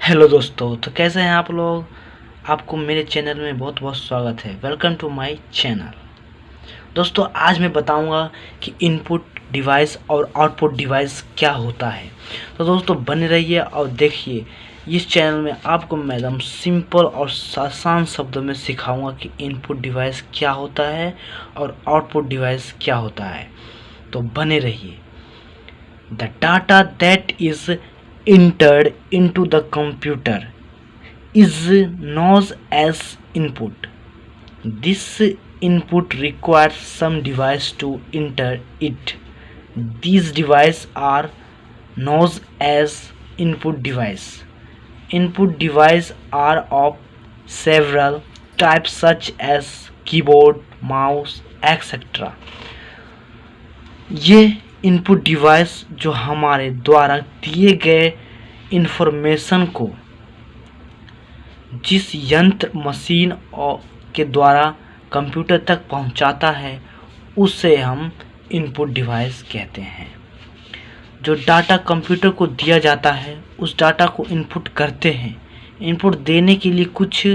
Hello दोस्तों, तो कैसे हैं आप लोग। आपको मेरे चैनल में बहुत बहुत स्वागत है। Welcome to my channel. दोस्तों, आज मैं बताऊंगा कि इनपुट डिवाइस और आउटपुट डिवाइस क्या होता है। तो दोस्तों, बने रहिए और देखिए। इस चैनल में आपको मैं एकदम सिंपल और आसान शब्दों में सिखाऊंगा कि इनपुट डिवाइस क्या होता है और आउटपुट डिवाइस क्या होता है। तो बने रहिए। The data that is entered into the computer is known as input. This input requires some device to enter it. These devices are known as input device. Input devices are of several types such as keyboard, mouse, etc. ये input device जो हमारे द्वारा दिए गए information को जिस यंत्र machine के द्वारा कंप्यूटर तक पहुंचाता है उसे हम इनपुट डिवाइस कहते हैं। जो डाटा कंप्यूटर को दिया जाता है उस डाटा को इनपुट करते हैं। इनपुट देने के लिए कुछ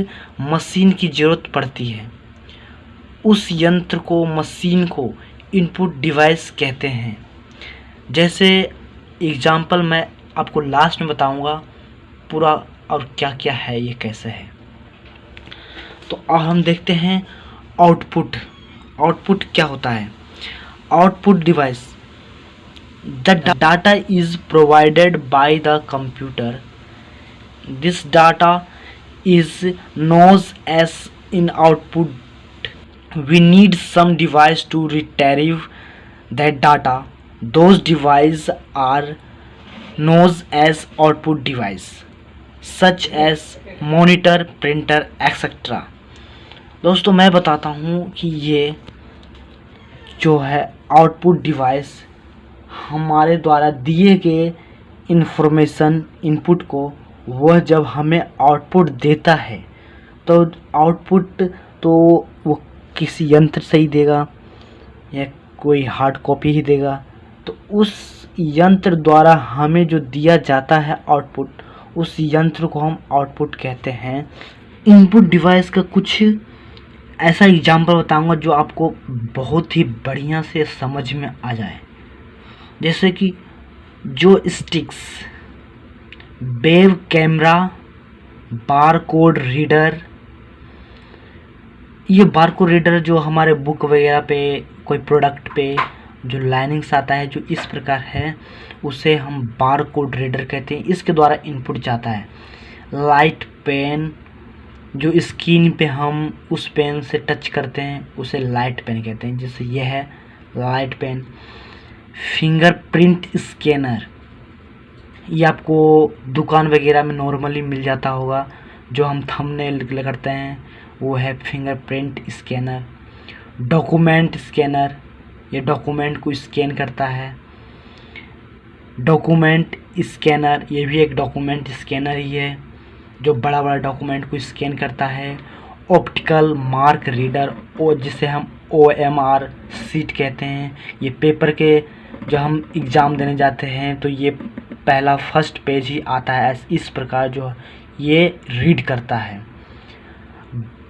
मशीन की ज़रूरत पड़ती है। उस यंत्र को, मशीन को इनपुट डिवाइस कहते हैं। जैसे एग्जाम्पल मैं आपको लास्ट में बताऊंगा पूरा और क्या क्या है, ये कैसे है। तो अब हम देखते हैं आउटपुट। आउटपुट क्या होता है। Output device, the data is provided by the computer. This data is known as in output. We need some device to retrieve that data. Those devices are known as output device, such as monitor, printer, etc. दोस्तों, मैं बताता हूँ कि ये जो है output device हमारे द्वारा दिए गए इंफॉर्मेशन इनपुट को वह जब हमें आउटपुट देता है तो आउटपुट तो वो किसी यंत्र से ही देगा या कोई हार्ड कॉपी ही देगा। तो उस यंत्र द्वारा हमें जो दिया जाता है आउटपुट, उस यंत्र को हम आउटपुट कहते हैं। इनपुट डिवाइस का कुछ ऐसा एग्जाम्पल बताऊंगा जो आपको बहुत ही बढ़िया से समझ में आ जाए। जैसे कि जो sticks, web camera, barcode reader. ये बारकोड रीडर जो हमारे बुक वगैरह पे, कोई प्रोडक्ट पे जो लाइनिंग्स आता है जो इस प्रकार है, उसे हम बारकोड रीडर कहते हैं। इसके द्वारा इनपुट जाता है। लाइट पेन, जो स्क्रीन पे हम उस पेन से टच करते हैं उसे लाइट पेन कहते हैं। जैसे यह है लाइट पेन। फिंगरप्रिंट स्कैनर, ये आपको दुकान वगैरह में नॉर्मली मिल जाता होगा। जो हम थंबनेल करते हैं वो है फिंगरप्रिंट स्कैनर। डॉक्यूमेंट स्कैनर, ये डॉक्यूमेंट को स्कैन करता है। डॉक्यूमेंट स्कैनर, ये भी एक डॉक्यूमेंट स्कैनर ही है जो बड़ा बड़ा डॉक्यूमेंट को स्कैन करता है। ऑप्टिकल मार्क रीडर, और जिसे हम OMR शीट कहते हैं। ये पेपर के जो हम एग्ज़ाम देने जाते हैं तो ये पहला फर्स्ट पेज ही आता है इस प्रकार, जो ये रीड करता है।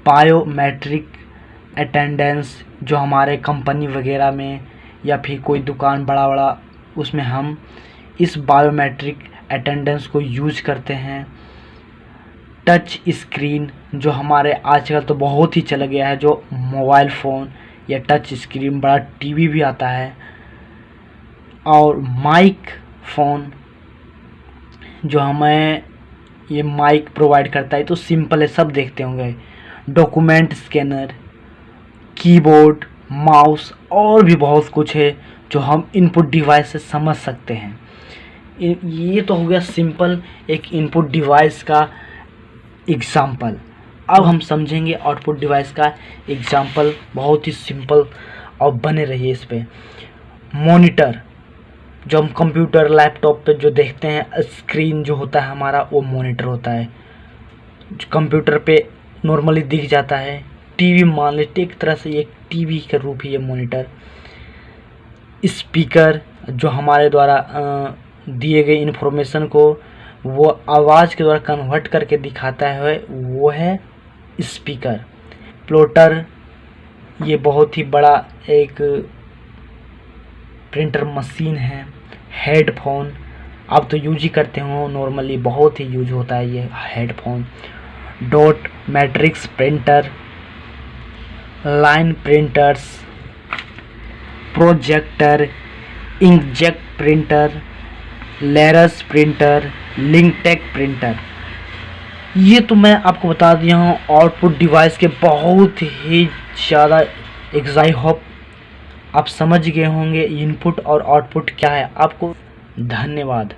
बायोमेट्रिक अटेंडेंस, जो हमारे कंपनी वगैरह में या फिर कोई दुकान बड़ा बड़ा, उसमें हम इस बायोमेट्रिक अटेंडेंस को यूज करते हैं। टच स्क्रीन, जो हमारे आजकल तो बहुत ही चल गया है, जो मोबाइल फ़ोन या टच स्क्रीन, बड़ा टीवी भी आता है। और माइक फ़ोन, जो हमें ये माइक प्रोवाइड करता है। तो सिंपल है, सब देखते होंगे। डॉक्यूमेंट स्कैनर, कीबोर्ड, माउस और भी बहुत कुछ है जो हम इनपुट डिवाइस से समझ सकते हैं। ये तो हो गया सिंपल एक इनपुट डिवाइस का एग्जाम्पल। अब हम समझेंगे आउटपुट डिवाइस का एग्जाम्पल, बहुत ही सिंपल, और बने रहिए इस पे। मॉनिटर, जो हम कंप्यूटर लैपटॉप पे जो देखते हैं, स्क्रीन जो होता है हमारा वो मॉनिटर होता है। जो कंप्यूटर पे नॉर्मली दिख जाता है। टीवी मान लेते, एक तरह से एक टीवी का रूप ही है मॉनिटर। स्पीकर, जो हमारे द्वारा दिए गए इन्फॉर्मेशन को वो आवाज़ के द्वारा कन्वर्ट करके दिखाता है, वो है स्पीकर। प्लॉटर ये बहुत ही बड़ा एक प्रिंटर मशीन है। हेडफोन आप तो यूज ही करते हो, नॉर्मली बहुत ही यूज होता है ये headphone. Dot matrix printer, line printers, projector, inkjet printer, laser printer, लिंकटेक प्रिंटर। ये तो मैं आपको बता दिया हूँ आउटपुट डिवाइस के बहुत ही ज़्यादा। आई होप आप समझ गए होंगे इनपुट और आउटपुट क्या है। आपको धन्यवाद।